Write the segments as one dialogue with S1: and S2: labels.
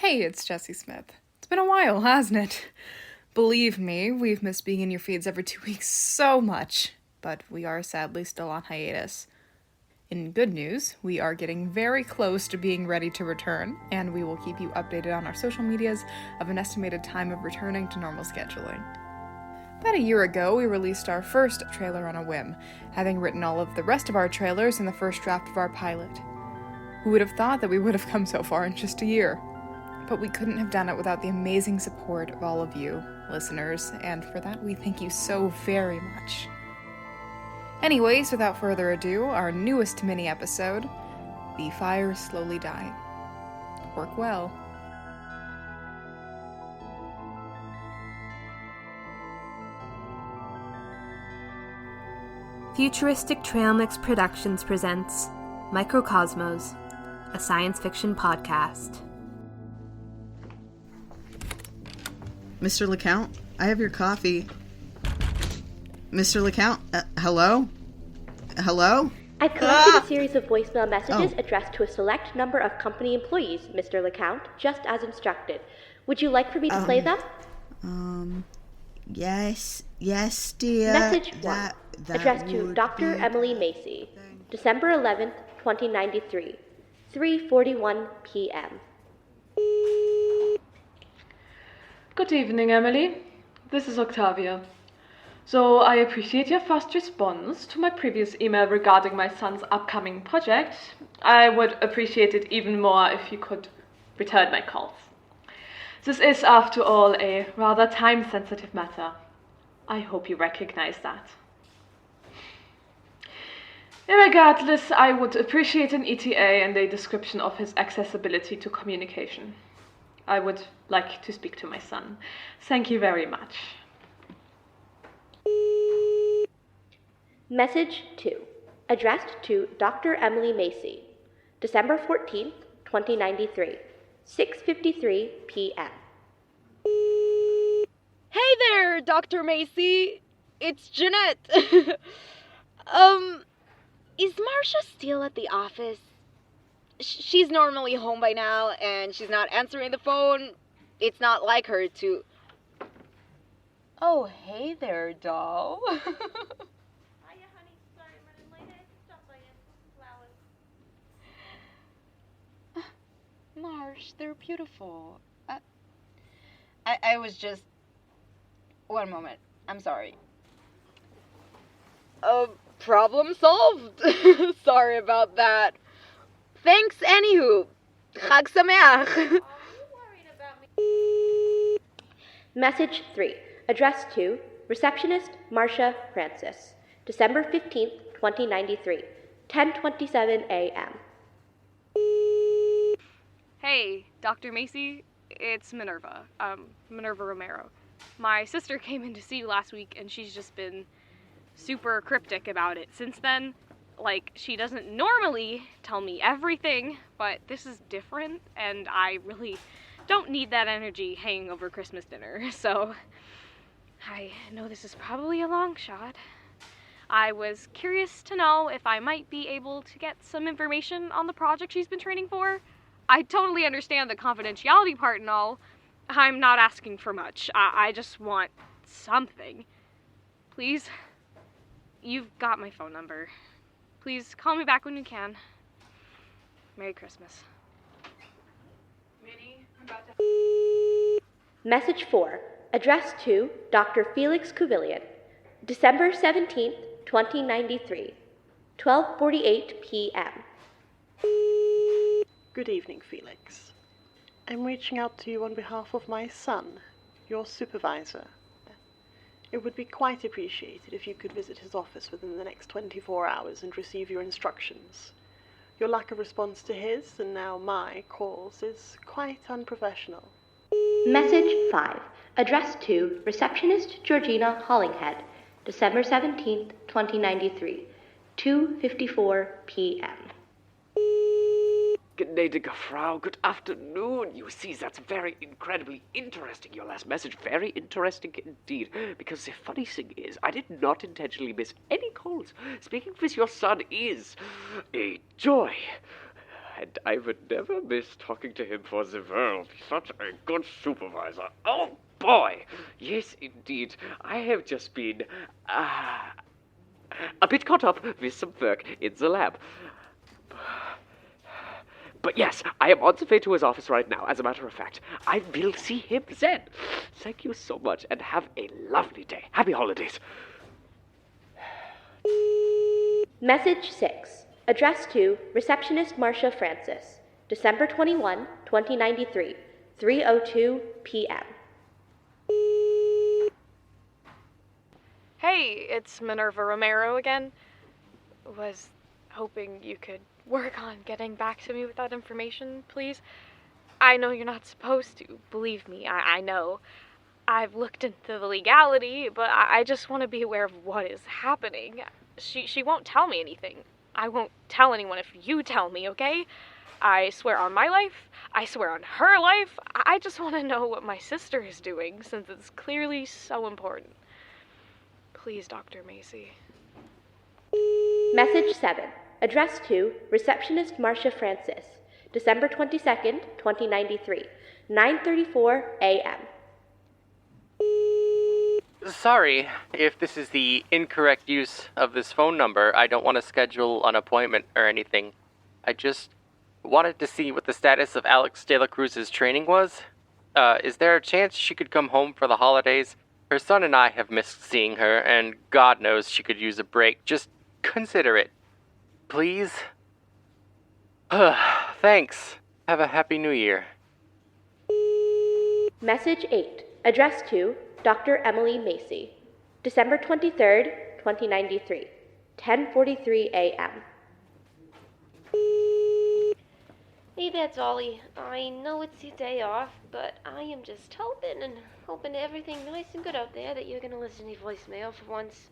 S1: Hey, it's Jesse Smith. It's been a while, hasn't it? Believe me, we've missed being in your feeds every 2 weeks so much, but we are sadly still on hiatus. In good news, we are getting very close to being ready to return, and we will keep you updated on our social medias of an estimated time of returning to normal scheduling. About a year ago, we released our first trailer on a whim, having written all of the rest of our trailers in the first draft of our pilot. Who would have thought that we would have come so far in just a year? But we couldn't have done it without the amazing support of all of you, listeners, and for that we thank you so very much. Anyways, without further ado, our newest mini-episode, The Fire Slowly Died. Work well.
S2: Futuristic Trail Mix Productions presents Microcosmos, a science fiction podcast.
S3: Mr. LeCount, I have your coffee. Mr. LeCount, hello? Hello?
S4: I've collected a series of voicemail messages addressed to a select number of company employees, Mr. LeCount, just as instructed. Would you like for me to play them?
S3: Yes, dear.
S4: Message 1, addressed to Dr. Emily Macy, December 11th, 2093, 3:41 p.m.
S5: Good evening, Emily. This is Octavia. So I appreciate your fast response to my previous email regarding my son's upcoming project. I would appreciate it even more if you could return my calls. This is, after all, a rather time-sensitive matter. I hope you recognize that. Regardless, I would appreciate an ETA and a description of his accessibility to communication. I would like to speak to my son. Thank you very much.
S4: Message 2, addressed to Dr. Emily Macy, December 14th, 2093, 6:53 p.m.
S6: Hey there, Dr. Macy. It's Jeanette. Is Marcia still at the office? She's normally home by now, and she's not answering the phone. It's not like her to... Oh, hey there, doll.
S7: Hiya, honey. Sorry I'm running late. I have to stop by and put flowers.
S6: Marsh, they're beautiful. I was just... One moment. I'm sorry. Problem solved. Sorry about that. Thanks, anywho. Chag Sameach.
S7: Are you worried about me?
S4: Message 3, addressed to receptionist Marcia Francis, December 15th, 2093, 10:27 a.m.
S8: Hey, Dr. Macy, it's Minerva, Minerva Romero. My sister came in to see you last week, and she's just been super cryptic about it since then. Like, she doesn't normally tell me everything, but this is different, and I really don't need that energy hanging over Christmas dinner, so I know this is probably a long shot. I was curious to know if I might be able to get some information on the project she's been training for. I totally understand the confidentiality part and all. I'm not asking for much. I just want something. Please, you've got my phone number. Please call me back when you can. Merry Christmas. Minnie, I'm about to...
S4: Message 4, addressed to Dr. Felix Kubilian, December 17th, 2093, 12:48 p.m.
S9: Good evening, Felix. I'm reaching out to you on behalf of my son, your supervisor. It would be quite appreciated if you could visit his office within the next 24 hours and receive your instructions. Your lack of response to his, and now my, calls is quite unprofessional.
S4: Message 5, addressed to receptionist Georgina Hollinghead, December 17th, 2093, 2:54 p.m.
S10: Gnädige Frau, good afternoon. You see, that's very incredibly interesting, your last message. Very interesting indeed. Because the funny thing is, I did not intentionally miss any calls. Speaking with your son is a joy. And I would never miss talking to him for the world. Such a good supervisor. Oh, boy! Yes, indeed. I have just been, a bit caught up with some work in the lab. But yes, I am on the way to his office right now, as a matter of fact. I will see him then. Thank you so much, and have a lovely day. Happy holidays.
S4: Message 6. Addressed to Receptionist Marcia Francis. December 21, 2093. 3:02 p.m.
S8: Hey, it's Minerva Romero again. Was hoping you could work on getting back to me with that information, please. I know you're not supposed to, believe me, I know. I've looked into the legality, but I just want to be aware of what is happening. She won't tell me anything. I won't tell anyone if you tell me, okay? I swear on my life. I swear on her life. I just want to know what my sister is doing, since it's clearly so important. Please, Dr. Macy.
S4: Message 7. Addressed to Receptionist Marcia Francis. December 22nd, 2093. 9:34 a.m.
S11: Sorry, if this is the incorrect use of this phone number, I don't want to schedule an appointment or anything. I just wanted to see what the status of Alex De La Cruz's training was. Is there a chance she could come home for the holidays? Her son and I have missed seeing her, and God knows she could use a break. Just consider it. Please? Thanks. Have a happy new year.
S4: Message 8. Addressed to Dr. Emily Macy. December 23rd, 2093. 10:43 a.m.
S7: Hey there, Dolly. I know it's your day off, but I am just hoping everything nice and good out there that you're gonna listen to your voicemail for once.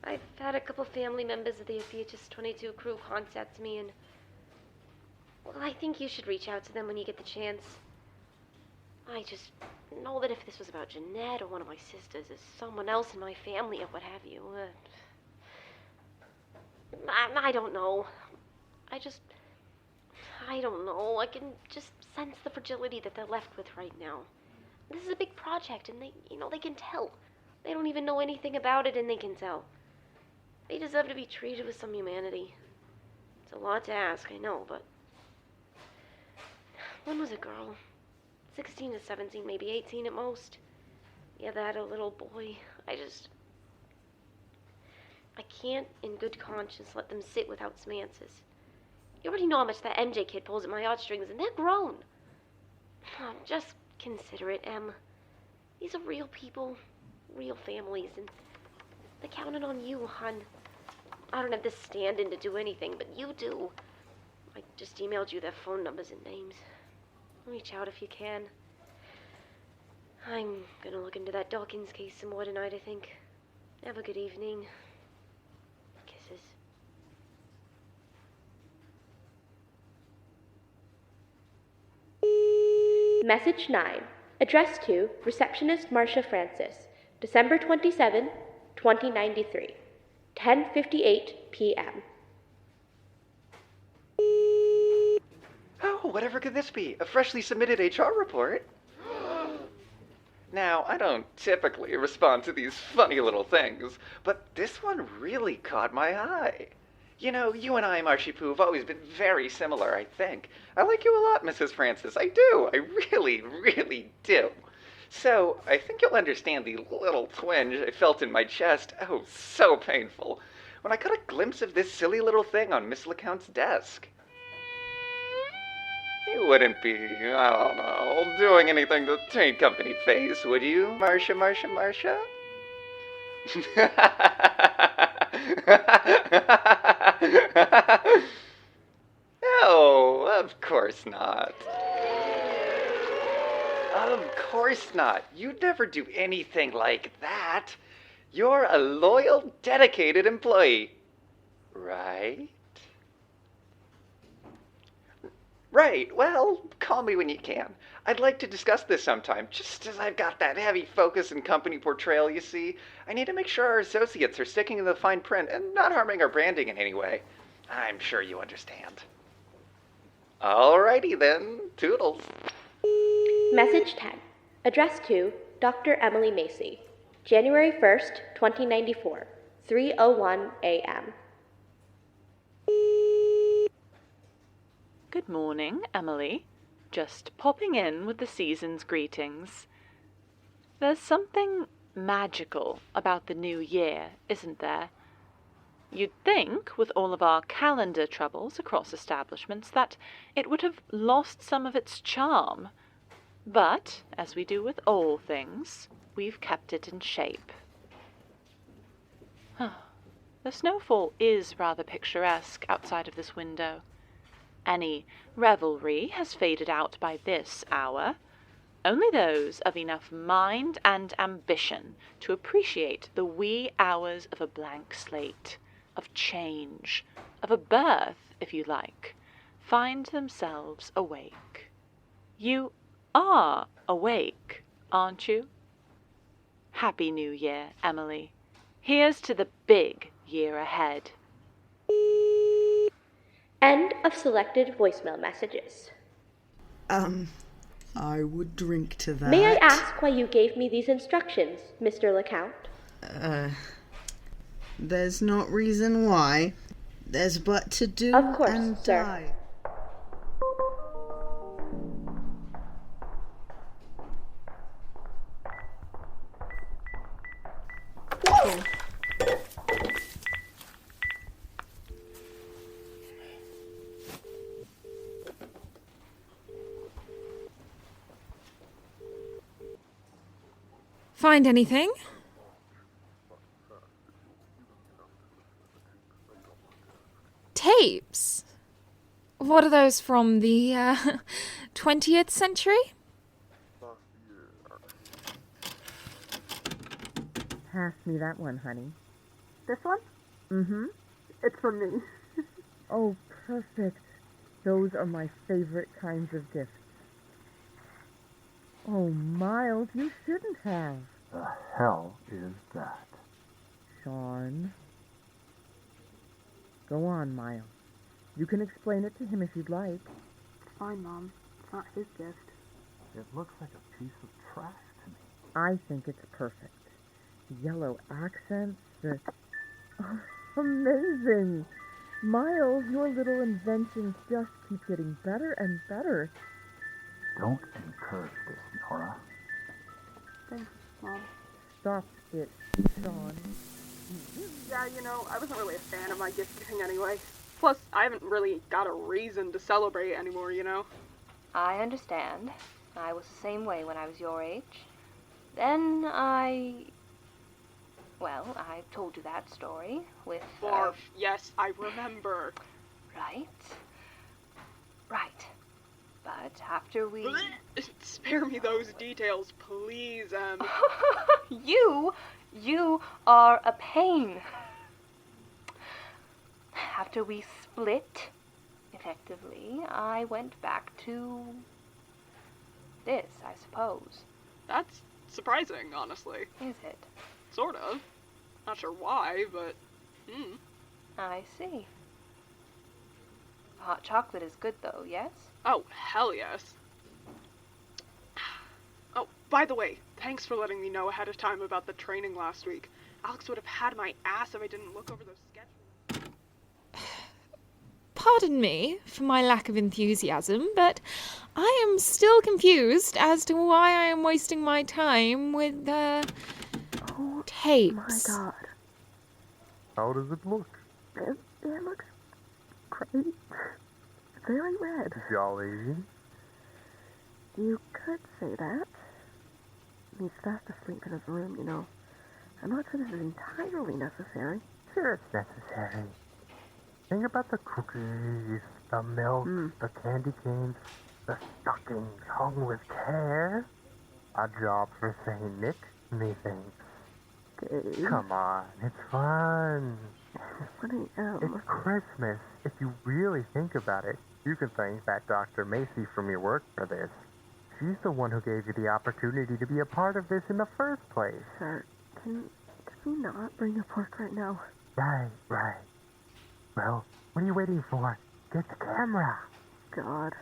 S7: I've had a couple family members of the Theatus 22 crew contact me, and well, I think you should reach out to them when you get the chance. I just know that if this was about Jeanette or one of my sisters or someone else in my family or what have you, I don't know. I don't know. I can just sense the fragility that they're left with right now. This is a big project, and they can tell. They don't even know anything about it, and they can tell. They deserve to be treated with some humanity. It's a lot to ask, I know, but one was a girl. 16 to 17, maybe 18 at most. Yeah, they had a little boy. I can't, in good conscience, let them sit without some answers. You already know how much that MJ kid pulls at my heartstrings, and they're grown. Oh, just consider it, Em. These are real people, real families, and they're counting on you, hon. I don't have the stand-in to do anything, but you do. I just emailed you their phone numbers and names. Reach out if you can. I'm gonna look into that Dawkins case some more tonight, I think. Have a good evening. Kisses.
S4: Message 9. Addressed to Receptionist Marcia Francis. December 27, 2093. 10:58 p.m.
S12: Oh, whatever could this be? A freshly submitted HR report? Now, I don't typically respond to these funny little things, but this one really caught my eye. You know, you and I, Marshy Poo, have always been very similar, I think. I like you a lot, Mrs. Francis. I do. I really, really do. So, I think you'll understand the little twinge I felt in my chest. Oh, so painful. When I got a glimpse of this silly little thing on Miss LeCount's desk. You wouldn't be, I don't know, doing anything to taint company face, would you, Marcia? No, of course not. Of course not. You'd never do anything like that. You're a loyal, dedicated employee. Right? Right, well, call me when you can. I'd like to discuss this sometime, just as I've got that heavy focus and company portrayal, you see. I need to make sure our associates are sticking to the fine print and not harming our branding in any way. I'm sure you understand. Alrighty then, toodles.
S4: Message 10. Addressed to Dr. Emily Macy. January 1st, 2094. 3:01 a.m.
S13: Good morning, Emily. Just popping in with the season's greetings. There's something magical about the new year, isn't there? You'd think, with all of our calendar troubles across establishments, that it would have lost some of its charm. But, as we do with all things, we've kept it in shape. The snowfall is rather picturesque outside of this window. Any revelry has faded out by this hour. Only those of enough mind and ambition to appreciate the wee hours of a blank slate, of change, of a birth, if you like, find themselves awake. You are awake, aren't you? Happy New Year, Emily. Here's to the big year ahead.
S4: End of selected voicemail messages.
S3: I would drink to that.
S4: May I ask why you gave me these instructions, Mr. Lecount?
S3: There's not reason why. There's but to do
S4: Of course,
S3: and
S4: sir.
S3: die. Whoa!
S1: Find anything? Tapes? What are those from the 20th century?
S14: Pass me that one, honey. This one? Mm-hmm. It's from me. Oh, perfect. Those are my favorite kinds of gifts. Oh, Miles, you shouldn't have.
S15: The hell is that?
S14: Sean. Go on, Miles. You can explain it to him if you'd like. It's fine, Mom. It's not his gift.
S15: It looks like a piece of trash to me.
S14: I think it's perfect. Yellow accents, the... Oh, amazing! Miles, your little inventions just keep getting better and better.
S15: Don't encourage this, Nora.
S14: Thanks, Mom. Stop it, Sean.
S16: Yeah, you know, I wasn't really a fan of my gift giving anyway. Plus, I haven't really got a reason to celebrate anymore, you know?
S17: I understand. I was the same way when I was your age. Then I told you that story with...
S16: Barf, yes, I remember.
S17: Right. Right. But after we...
S16: Spare me those details, please,
S17: You are a pain. After we split, effectively, I went back to... this, I suppose.
S16: That's surprising, honestly.
S17: Is it?
S16: Sort of. Not sure why, but...
S17: I see. Hot chocolate is good, though, yes?
S16: Oh, hell yes. Oh, by the way, thanks for letting me know ahead of time about the training last week. Alex would have had my ass if I didn't look over those schedules.
S1: Pardon me for my lack of enthusiasm, but I am still confused as to why I am wasting my time with, tapes.
S14: My God.
S15: How does it look?
S14: It looks great. Very red.
S15: Jolly.
S14: You could say that. He's fast asleep in his room, you know. I'm not sure this is entirely necessary.
S15: Sure it's necessary. Think about the cookies, the milk, the candy canes, the stockings hung with care. A job for St. Nick, methinks.
S14: Okay.
S15: Come on, it's fun.
S14: It's
S15: Christmas. If you really think about it, you can thank that Dr. Macy from your work for this. She's the one who gave you the opportunity to be a part of this in the first place.
S14: Sir, can we not bring up work right now?
S15: Right. Well, What are you waiting for? Get the camera.
S14: God.